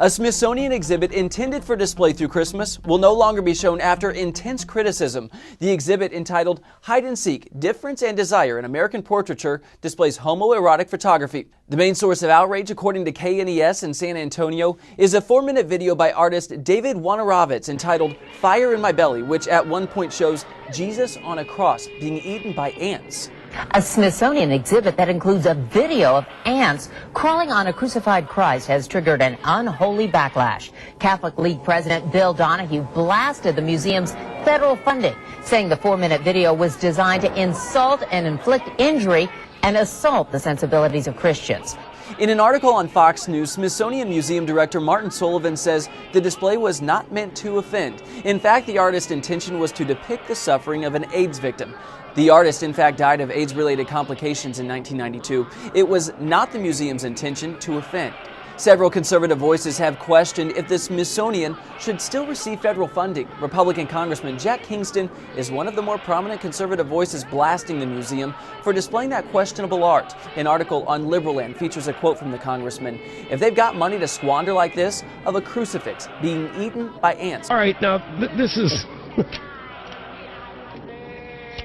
A Smithsonian exhibit intended for display through Christmas will no longer be shown after intense criticism. The exhibit, entitled Hide and Seek, Difference and Desire in American Portraiture, displays homo-erotic photography. The main source of outrage, according to KNES in San Antonio, is a 4-minute video by artist David Wojnarowicz entitled Fire in My Belly, which at one point shows Jesus on a cross being eaten by ants. A Smithsonian exhibit that includes a video of ants crawling on a crucified Christ has triggered an unholy backlash. Catholic League President Bill Donahue blasted the museum's federal funding, saying the 4-minute video was designed to insult and inflict injury and assault the sensibilities of Christians. In an article on Fox News, Smithsonian Museum Director Martin Sullivan says the display was not meant to offend. In fact, the artist's intention was to depict the suffering of an AIDS victim. The artist, in fact, died of AIDS-related complications in 1992. It was not the museum's intention to offend. Several conservative voices have questioned if the Smithsonian should still receive federal funding. Republican Congressman Jack Kingston is one of the more prominent conservative voices blasting the museum for displaying that questionable art. An article on Liberland features a quote from the congressman: "If they've got money to squander like this, of a crucifix being eaten by ants." All right, now this is...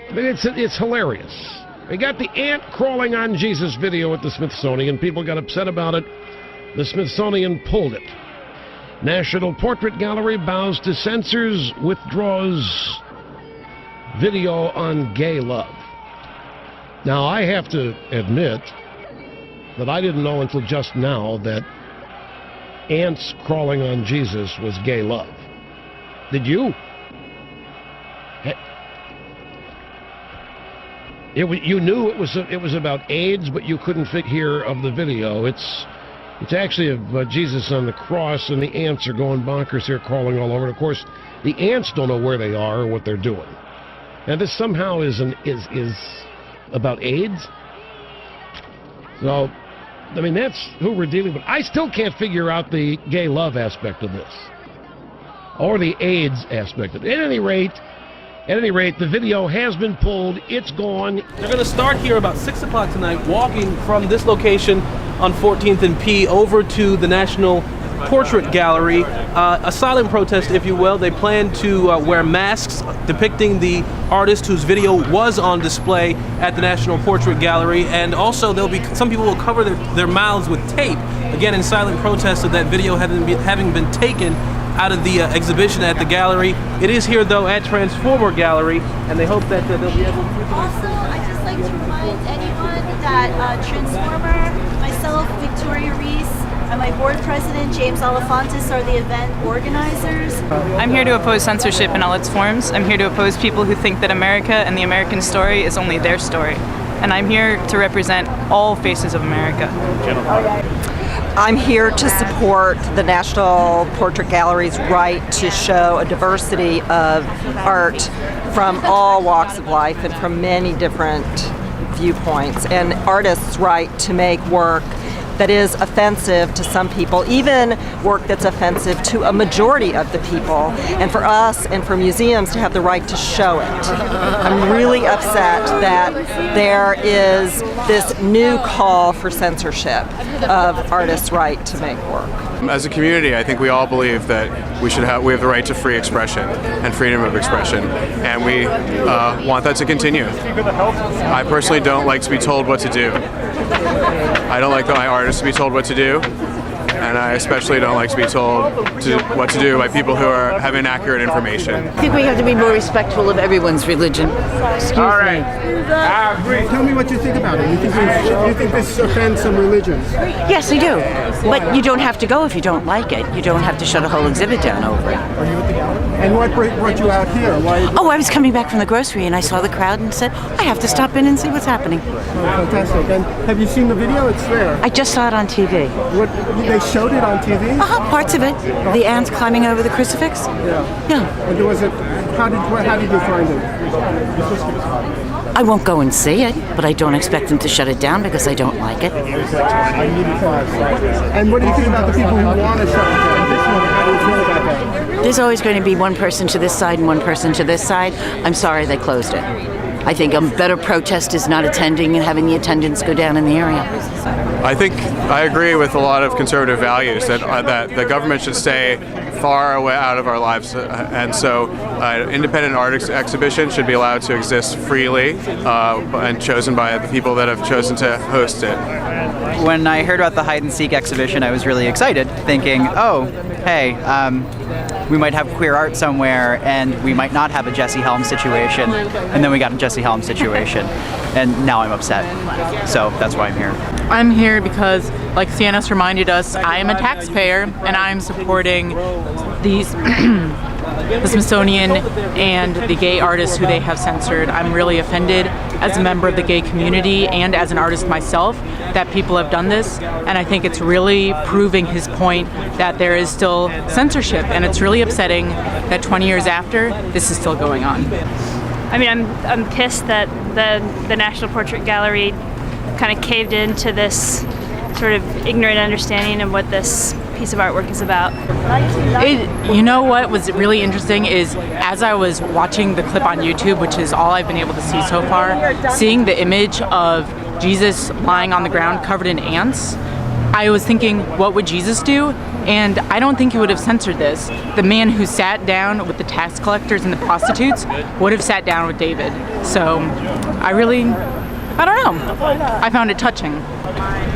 I mean, it's hilarious. We got the ant crawling on Jesus video at the Smithsonian. People got upset about it. The Smithsonian pulled it. National Portrait Gallery bows to censors, withdraws video on gay love. Now, I have to admit that I didn't know until just now that ants crawling on Jesus was gay love. Did you? You knew it was about AIDS, but you couldn't hear of the video. It's actually of Jesus on the cross, and the ants are going bonkers here, crawling all over. And of course, the ants don't know where they are or what they're doing. And this somehow is about AIDS. So, I mean, that's who we're dealing with. I still can't figure out the gay love aspect of this, or the AIDS aspect of it. At any rate, the video has been pulled. It's gone. They're going to start here about 6 o'clock tonight, walking from this location on 14th and P over to the National Portrait Gallery. A silent protest, if you will. They plan to wear masks depicting the artist whose video was on display at the National Portrait Gallery. And also, some people will cover their mouths with tape, again in silent protest of that video having been taken out of the exhibition at the gallery. It is here, though, at Transformer Gallery, and they hope that they'll be able to... Also, I'd just like to remind anyone that Transformer, myself, Victoria Reese, and my board president, James Olifantis, are the event organizers. I'm here to oppose censorship in all its forms. I'm here to oppose people who think that America and the American story is only their story. And I'm here to represent all faces of America. I'm here to support the National Portrait Gallery's right to show a diversity of art from all walks of life and from many different viewpoints, and artists' right to make work that is offensive to some people, even work that's offensive to a majority of the people, and for us and for museums to have the right to show it. I'm really upset that there is this new call for censorship of artists' right to make work. As a community, I think we all believe that we have the right to free expression and freedom of expression, and we want that to continue. I personally don't like to be told what to do. I don't like my artists to be told what to do, and I especially don't like to be told what to do by people who have inaccurate information. I think we have to be more respectful of everyone's religion. Excuse me. I agree. Tell me what you think about it. You think this offends some religions? Yes, I do. But you don't have to go if you don't like it. You don't have to shut a whole exhibit down over it. Are you at the gallery? And what brought you out here? I was coming back from the grocery and I saw the crowd and said, I have to stop in and see what's happening. Oh, fantastic. And have you seen the video? It's there. I just saw it on TV. They showed it on TV? Parts of it. The ants climbing over the crucifix. Yeah. And was it? How did you find it? I won't go and see it, but I don't expect them to shut it down because I don't like it. And what do you think about the people who want to shut it down? How do you feel about that? There's always going to be one person to this side and one person to this side. I'm sorry they closed it. I think a better protest is not attending and having the attendance go down in the area. I think I agree with a lot of conservative values that the government should stay far away out of our lives, and so independent art exhibition should be allowed to exist freely and chosen by the people that have chosen to host it. When I heard about the hide and seek exhibition, I was really excited, thinking, oh, hey, we might have queer art somewhere, and we might not have a Jesse Helms situation, and then we got a Jesse Helms situation, and now I'm upset. So that's why I'm here. I'm here because, like CNS reminded us, I am a taxpayer, and I'm supporting these the Smithsonian and the gay artists who they have censored. I'm really offended as a member of the gay community and as an artist myself that people have done this, and I think it's really proving his point that there is still censorship, and it's really upsetting that 20 years after, this is still going on. I mean, I'm pissed that the National Portrait Gallery kind of caved into this sort of ignorant understanding of what this piece of artwork is about. You know what was really interesting is, as I was watching the clip on YouTube, which is all I've been able to see so far, seeing the image of Jesus lying on the ground covered in ants, I was thinking, what would Jesus do? And I don't think he would have censored this. The man who sat down with the tax collectors and the prostitutes would have sat down with David. So I don't know. I found it touching.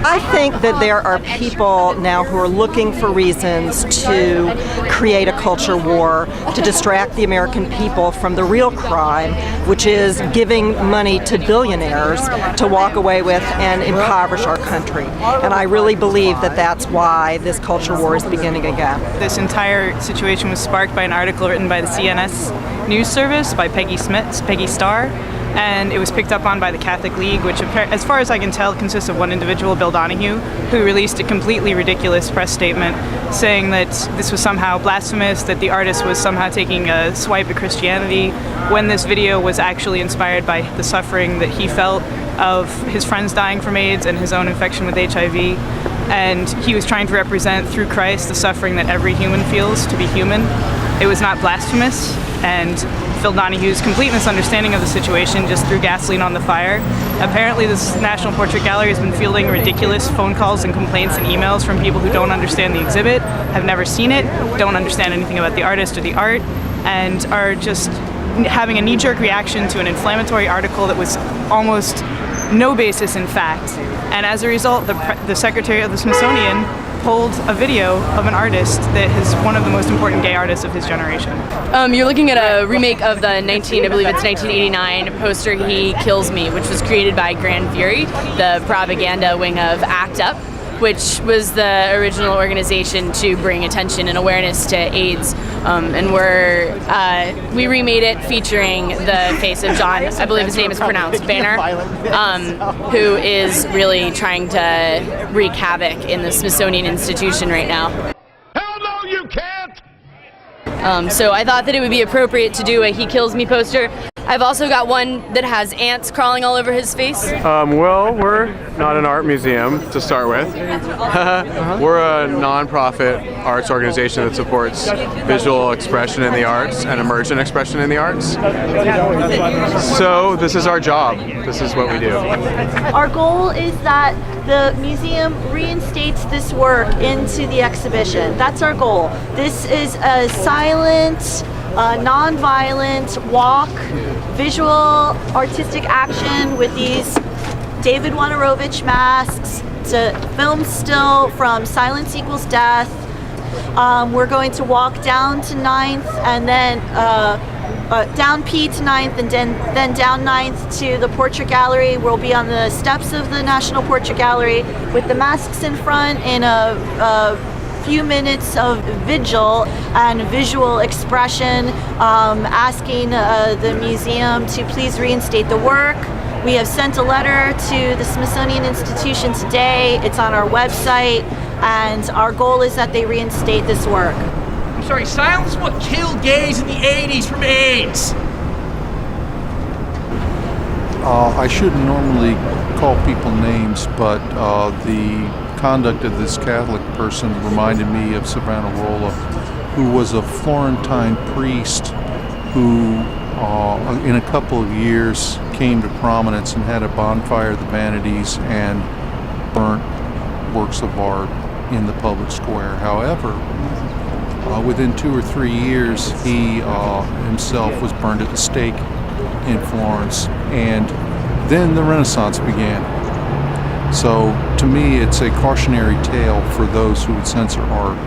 I think that there are people now who are looking for reasons to create a culture war, to distract the American people from the real crime, which is giving money to billionaires to walk away with and impoverish our country. And I really believe that that's why this culture war is beginning again. This entire situation was sparked by an article written by the CNS news service by Peggy Starr, and it was picked up on by the Catholic League, which, as far as I can tell, consists of one individual, Bill Donahue, who released a completely ridiculous press statement saying that this was somehow blasphemous, that the artist was somehow taking a swipe at Christianity, when this video was actually inspired by the suffering that he felt of his friends dying from AIDS and his own infection with HIV. And he was trying to represent through Christ the suffering that every human feels to be human. It was not blasphemous, and Phil Donahue's complete misunderstanding of the situation just threw gasoline on the fire. Apparently this National Portrait Gallery has been fielding ridiculous phone calls and complaints and emails from people who don't understand the exhibit, have never seen it, don't understand anything about the artist or the art, and are just having a knee-jerk reaction to an inflammatory article that was almost no basis in fact. And as a result, the Secretary of the Smithsonian pulled a video of an artist that is one of the most important gay artists of his generation. You're looking at a remake of the 1989 poster He Kills Me, which was created by Grand Fury, the propaganda wing of ACT UP, which was the original organization to bring attention and awareness to AIDS. And we remade it featuring the face of John, I believe his name is pronounced Boehner, who is really trying to wreak havoc in the Smithsonian Institution right now. Hell no, you can't! So I thought that it would be appropriate to do a He Kills Me poster. I've also got one that has ants crawling all over his face. Well, we're not an art museum to start with. We're a non-profit arts organization that supports visual expression in the arts and emergent expression in the arts. So this is our job. This is what we do. Our goal is that the museum reinstates this work into the exhibition. That's our goal. This is a silent, non-violent walk, visual artistic action with these David Wojnarowicz masks. It's a film still from Silence Equals Death. We're going to walk down to 9th and then down P to 9th and then down 9th to the Portrait Gallery. We'll be on the steps of the National Portrait Gallery with the masks in front in a few minutes of vigil and visual expression, asking the museum to please reinstate the work. We have sent a letter to the Smithsonian Institution today. It's on our website, and our goal is that they reinstate this work. I'm sorry, silence is what killed gays in the 80s from AIDS. I shouldn't normally call people names, but the conduct of this Catholic person reminded me of Savonarola, who was a Florentine priest who in a couple of years came to prominence and had a bonfire of the vanities and burnt works of art in the public square. However, within 2 or 3 years, he himself was burned at the stake in Florence, and then the Renaissance began. So to me, it's a cautionary tale for those who would censor art